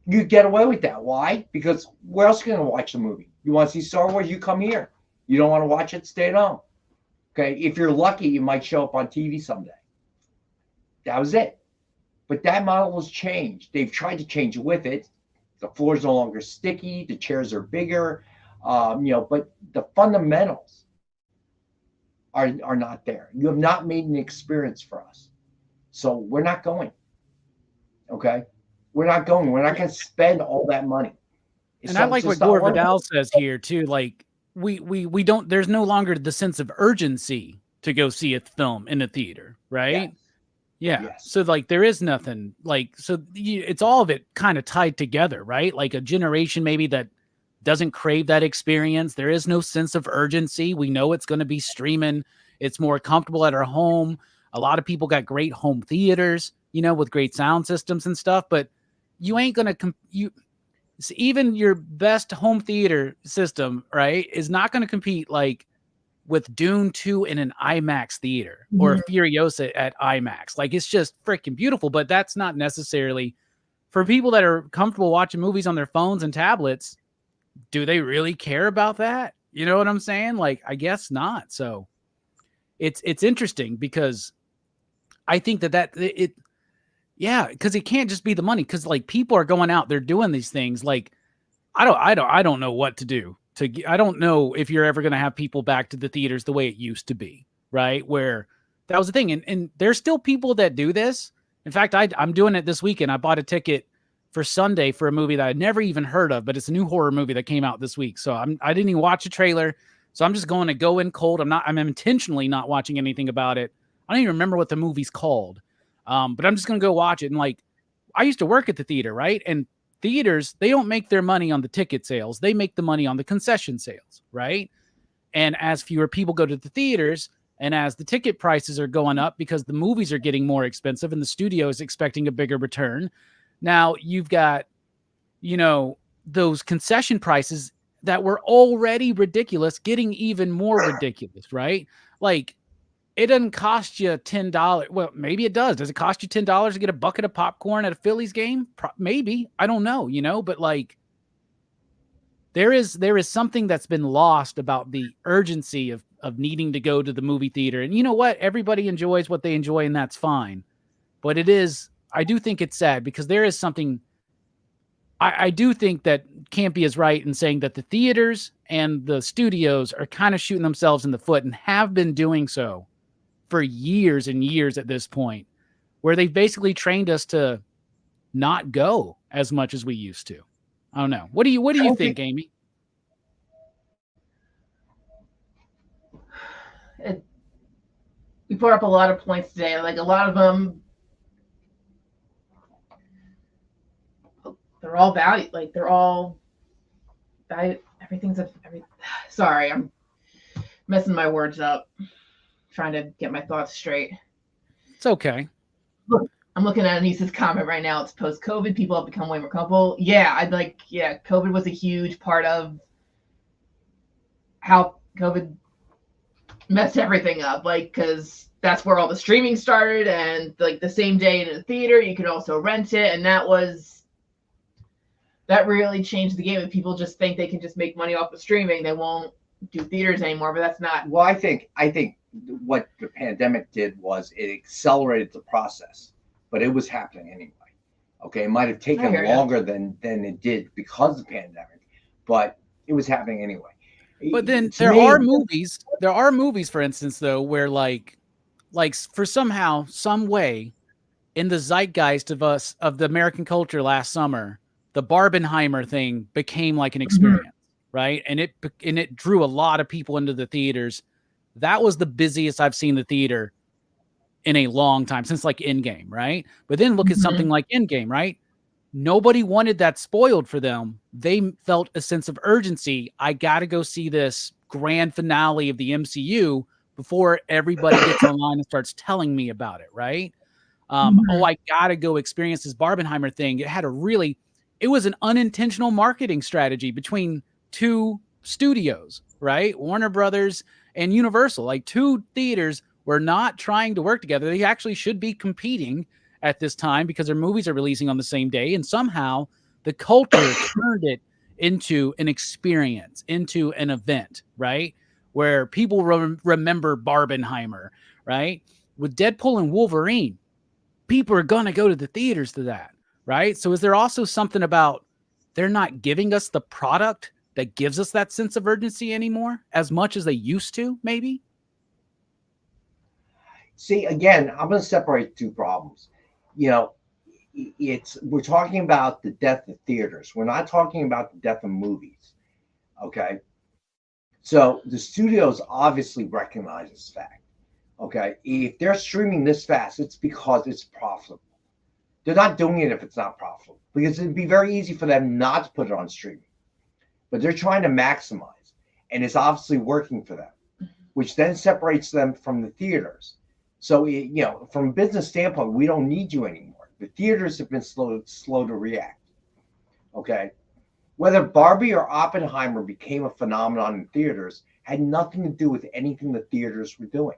You get away with that. Why? Because where else are you going to watch a movie? You want to see Star Wars? You come here. You don't want to watch it? Stay at home. Okay. If you're lucky, you might show up on TV someday. That was it. But that model has changed. They've tried to change with it. The floor's no longer sticky. The chairs are bigger. But the fundamentals are not there. You have not made an experience for us. So we're not going. Okay. We're not going. We're not going to spend all that money. And I like what Gore Vidal says here too. Like we don't. There's no longer the sense of urgency to go see a film in a theater, right? Yeah. Yes. So like there is nothing like it's all of it kind of tied together, right? Like a generation maybe that doesn't crave that experience. There is no sense of urgency. We know it's going to be streaming. It's more comfortable at our home. A lot of people got great home theaters, with great sound systems and stuff, but you ain't going to even your best home theater system, right, is not going to compete like with Dune 2 in an IMAX theater or Furiosa at IMAX. Like it's just freaking beautiful, but that's not necessarily for people that are comfortable watching movies on their phones and tablets. Do they really care about that? You know what I'm saying? Like, I guess not. So it's interesting because I think because it can't just be the money. Cause like people are going out, they're doing these things. Like, I don't know what to do I don't know if you're ever going to have people back to the theaters the way it used to be, right? Where that was the thing. And there's still people that do this. In fact, I'm doing it this weekend. I bought a ticket for Sunday for a movie that I'd never even heard of, but it's a new horror movie that came out this week. So I didn't even watch a trailer. So I'm just going to go in cold. I'm intentionally not watching anything about it. I don't even remember what the movie's called. But I'm just going to go watch it. And like, I used to work at the theater, right? And theaters, they don't make their money on the ticket sales. They make the money on the concession sales, right? And as fewer people go to the theaters, and as the ticket prices are going up because the movies are getting more expensive and the studio is expecting a bigger return, now you've got, those concession prices that were already ridiculous getting even more ridiculous, right? Like, it doesn't cost you $10. Well, maybe it does. Does it cost you $10 to get a bucket of popcorn at a Phillies game? Maybe. I don't know, but like, there is something that's been lost about the urgency of needing to go to the movie theater. And you know what? Everybody enjoys what they enjoy, and that's fine. But I do think it's sad because there is something I do think that Campy is right in saying that the theaters and the studios are kind of shooting themselves in the foot and have been doing so for years and years at this point, where they've basically trained us to not go as much as we used to. I don't know. What do you think, Amy? We brought up a lot of points today. Like, a lot of them, they're all value. Like, they're all value. Sorry, I'm messing my words up, trying to get my thoughts straight. It's okay. Look, I'm looking at Anissa's comment right now. It's post-COVID. People have become way more comfortable. Yeah, COVID was a huge part of how COVID messed everything up. Like, because that's where all the streaming started, and like the same day in a theater, you could also rent it, and that really changed the game. If people just think they can just make money off of streaming, they won't do theaters anymore. But that's not. Well, I think what the pandemic did was it accelerated the process, but it was happening anyway. Okay, it might have taken longer than it did because of the pandemic, but it was happening anyway. But then there are movies, for instance, though, where like for somehow, some way, in the zeitgeist of the American culture last summer, the Barbenheimer thing became like an experience, right? And it drew a lot of people into the theaters. That was the busiest I've seen the theater in a long time, since like Endgame, right? But then look at something like Endgame, right? Nobody wanted that spoiled for them. They felt a sense of urgency. I got to go see this grand finale of the MCU before everybody gets online and starts telling me about it, right? Oh, I got to go experience this Barbenheimer thing. It was an unintentional marketing strategy between two studios, right? Warner Brothers and Universal. Like, two theaters were not trying to work together. They actually should be competing at this time because their movies are releasing on the same day. And somehow the culture turned it into an experience, into an event, right? Where people remember Barbenheimer, right? With Deadpool and Wolverine, people are going to go to the theaters to that, right? So is there also something about they're not giving us the product that gives us that sense of urgency anymore as much as they used to, maybe? See, again, I'm going to separate two problems. We're talking about the death of theaters. We're not talking about the death of movies. Okay. So the studios obviously recognize this fact. Okay. If they're streaming this fast, it's because it's profitable. They're not doing it if it's not profitable, because it'd be very easy for them not to put it on streaming. But they're trying to maximize, and it's obviously working for them, which then separates them from the theaters. So, from a business standpoint, we don't need you anymore. The theaters have been slow to react. Okay. Whether Barbie or Oppenheimer became a phenomenon in theaters had nothing to do with anything the theaters were doing.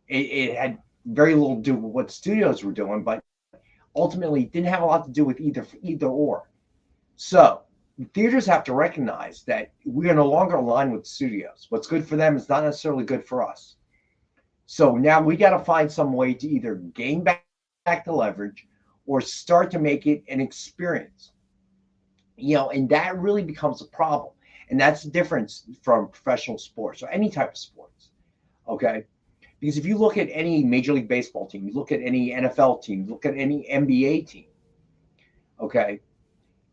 It had very little to do with what studios were doing, but ultimately it didn't have a lot to do with either or. So the theaters have to recognize that we are no longer aligned with studios. What's good for them is not necessarily good for us. So now we got to find some way to either gain back the leverage or start to make it an experience. And that really becomes a problem. And that's the difference from professional sports or any type of sports. Okay. Because if you look at any Major League Baseball team, you look at any NFL team, look at any NBA team, okay,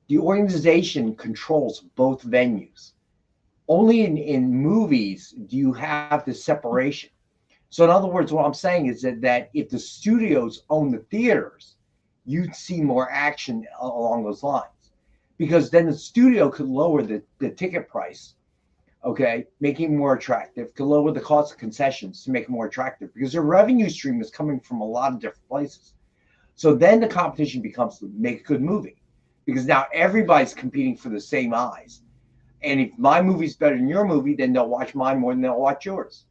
the organization controls both venues. Only in movies do you have the separation. So in other words, what I'm saying is that if the studios own the theaters, you'd see more action along those lines. Because then the studio could lower the ticket price, okay, making it more attractive, could lower the cost of concessions to make it more attractive because their revenue stream is coming from a lot of different places. So then the competition becomes to make a good movie because now everybody's competing for the same eyes. And if my movie's better than your movie, then they'll watch mine more than they'll watch yours.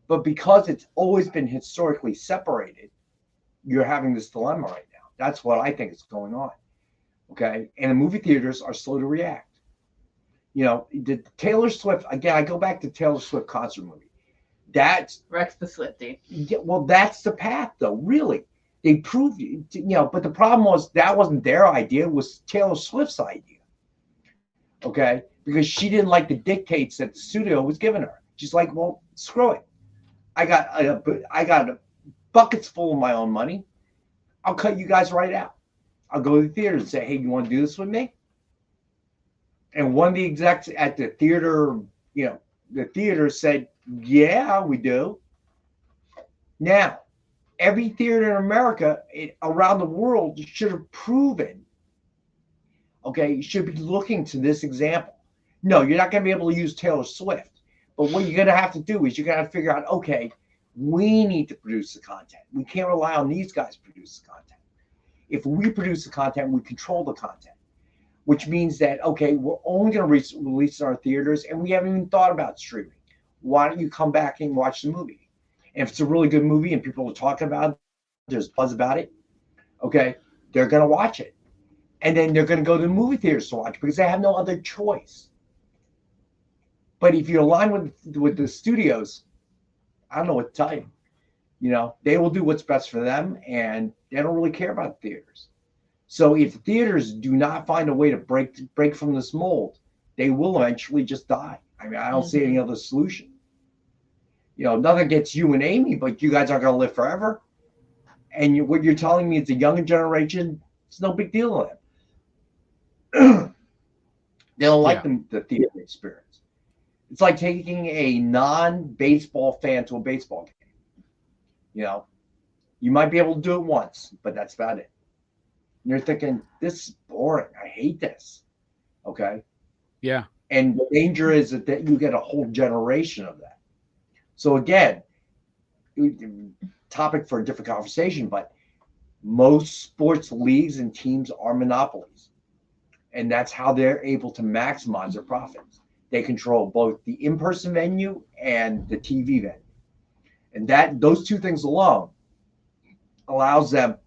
But because it's always been historically separated, you're having this dilemma right now. That's what I think is going on. Okay. And the movie theaters are slow to react. You know, the Taylor Swift, again, I go back to Taylor Swift concert movie. That's Rex the Swiftie. Yeah, well, that's the path, though, really. They proved, but the problem was that wasn't their idea, it was Taylor Swift's idea. Okay. Because she didn't like the dictates that the studio was giving her. She's like, well, screw it. I got buckets full of my own money. I'll cut you guys right out. I'll go to the theater and say, hey, you want to do this with me? And one of the execs at the theater, the theater said, yeah, we do. Now, every theater in America around the world should have proven, okay, you should be looking to this example. No, you're not going to be able to use Taylor Swift. But what you're going to have to do is you're going to figure out, okay, we need to produce the content. We can't rely on these guys to produce the content. If we produce the content, we control the content, which means that, okay, we're only going to release in our theaters and we haven't even thought about streaming. Why don't you come back and watch the movie? And if it's a really good movie and people are talking about it, there's buzz about it, okay, they're going to watch it. And then they're going to go to the movie theaters to watch it because they have no other choice. But if you align with the studios, I don't know what to tell you. They will do what's best for them, and they don't really care about the theaters. So if the theaters do not find a way to break from this mold, they will eventually just die. I mean, I don't see any other solution. Nothing against you and Amy, but you guys aren't going to live forever. And what you're telling me is the younger generation, it's no big deal to them. They don't like the theater experience. It's like taking a non-baseball fan to a baseball game. You might be able to do it once, but that's about it. And you're thinking, this is boring. I hate this. Okay. Yeah. And the danger is that you get a whole generation of that. So again, topic for a different conversation, but most sports leagues and teams are monopolies. And that's how they're able to maximize their profits. They control both the in-person venue and the TV venue. And those two things alone allows them,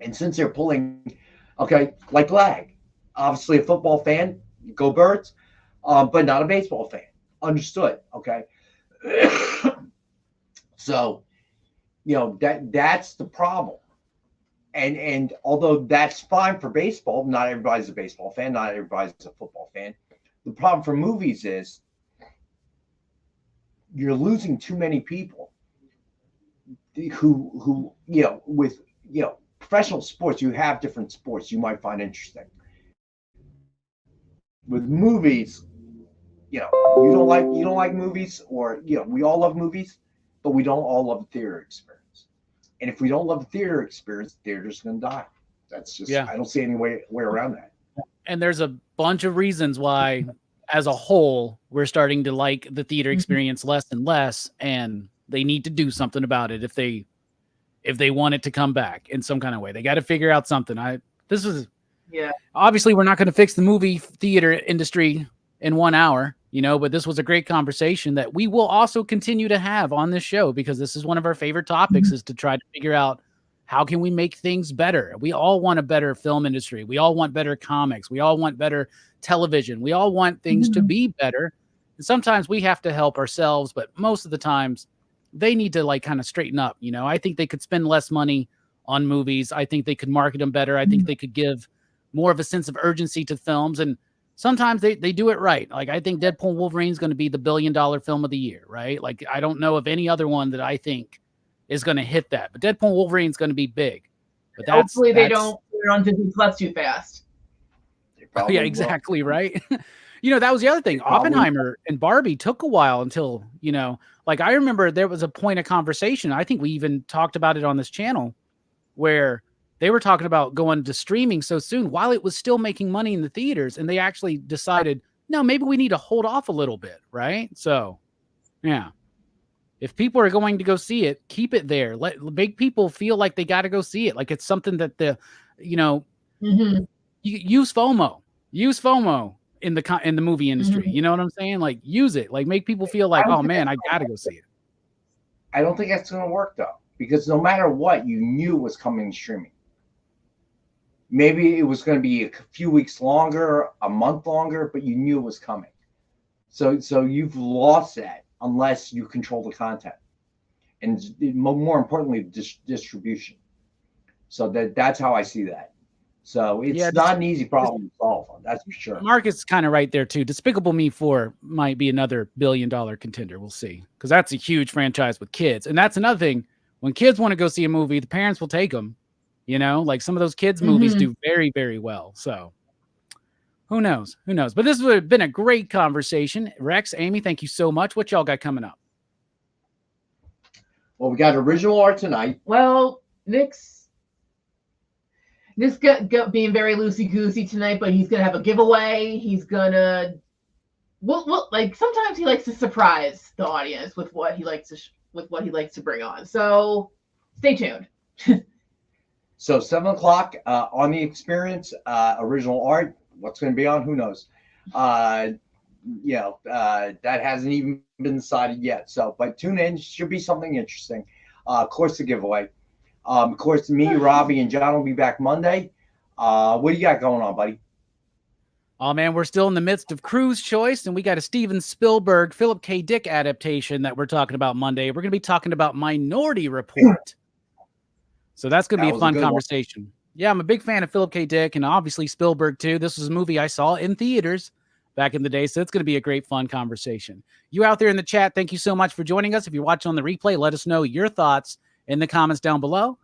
and since they're pulling, okay, like lag, obviously a football fan, go Birds, but not a baseball fan. Understood, okay? So, that's the problem. And although that's fine for baseball, not everybody's a baseball fan, not everybody's a football fan. The problem for movies is you're losing too many people who with professional sports, you have different sports you might find interesting. With movies, you don't like movies, or we all love movies, but we don't all love the theater experience. And if we don't love the theater experience, the theater's going to die. That's just I don't see any way around that. And there's a bunch of reasons why, as a whole, we're starting to like the theater experience less and less, and they need to do something about it if they want it to come back in some kind of way. They got to figure out something. Obviously we're not going to fix the movie theater industry in 1 hour, but this was a great conversation that we will also continue to have on this show, because this is one of our favorite topics, is to try to figure out how can we make things better. We all want a better film industry. We all want better comics. We all want better television. We all want things to be better. And sometimes we have to help ourselves, but most of the times they need to kind of straighten up. I think they could spend less money on movies. I think they could market them better. I think they could give more of a sense of urgency to films. And sometimes they do it right. Like, I think Deadpool and Wolverine is going to be the $1 billion film of the year, right? Like, I don't know of any other one that I think is going to hit that. But Deadpool and Wolverine is going to be big. But hopefully they don't put it on Disney Plus too fast. Yeah, exactly, right? That was the other thing. Oppenheimer and Barbie took a while until, like, I remember there was a point of conversation. I think we even talked about it on this channel where they were talking about going to streaming so soon while it was still making money in the theaters. And they actually decided, no, maybe we need to hold off a little bit. Right. So, yeah. If people are going to go see it, keep it there. Make people feel like they got to go see it. Like it's something that use FOMO. Use FOMO in the movie industry. You know what I'm saying? Like use it. Like make people feel like, oh man, I got to go see it. I don't think that's going to work though, because no matter what, you knew it was coming streaming. Maybe it was going to be a few weeks longer, a month longer, but you knew it was coming. So you've lost that unless you control the content and more importantly, distribution. So that's how I see that. So it's not an easy problem to solve. That's for sure. Mark is kind of right there too. Despicable Me 4 might be another $1 billion contender. We'll see, because that's a huge franchise with kids, and that's another thing. When kids want to go see a movie, the parents will take them. Like some of those kids' movies do very, very well. So who knows? But this would have been a great conversation. Rex, Amy, thank you so much. What y'all got coming up? Well, we got original art tonight. Well, Nick's being very loosey-goosey tonight, but he's going to have a giveaway. He's going to, like sometimes he likes to surprise the audience with what he likes to bring on. So stay tuned. So 7 o'clock on the experience, original art. What's going to be on? Who knows? That hasn't even been decided yet. So, but tune in. Should be something interesting. Of course, the giveaway. Of course, me, Robbie, and John will be back Monday. What do you got going on, buddy? Oh, man, we're still in the midst of Crew's Choice, and we got a Steven Spielberg, Philip K. Dick adaptation that we're talking about Monday. We're going to be talking about Minority Report. So that's going to be a fun conversation. Yeah, I'm a big fan of Philip K. Dick and obviously Spielberg too. This was a movie I saw in theaters back in the day, so it's going to be a great, fun conversation. You out there in the chat, thank you so much for joining us. If you're watching on the replay, let us know your thoughts in the comments down below.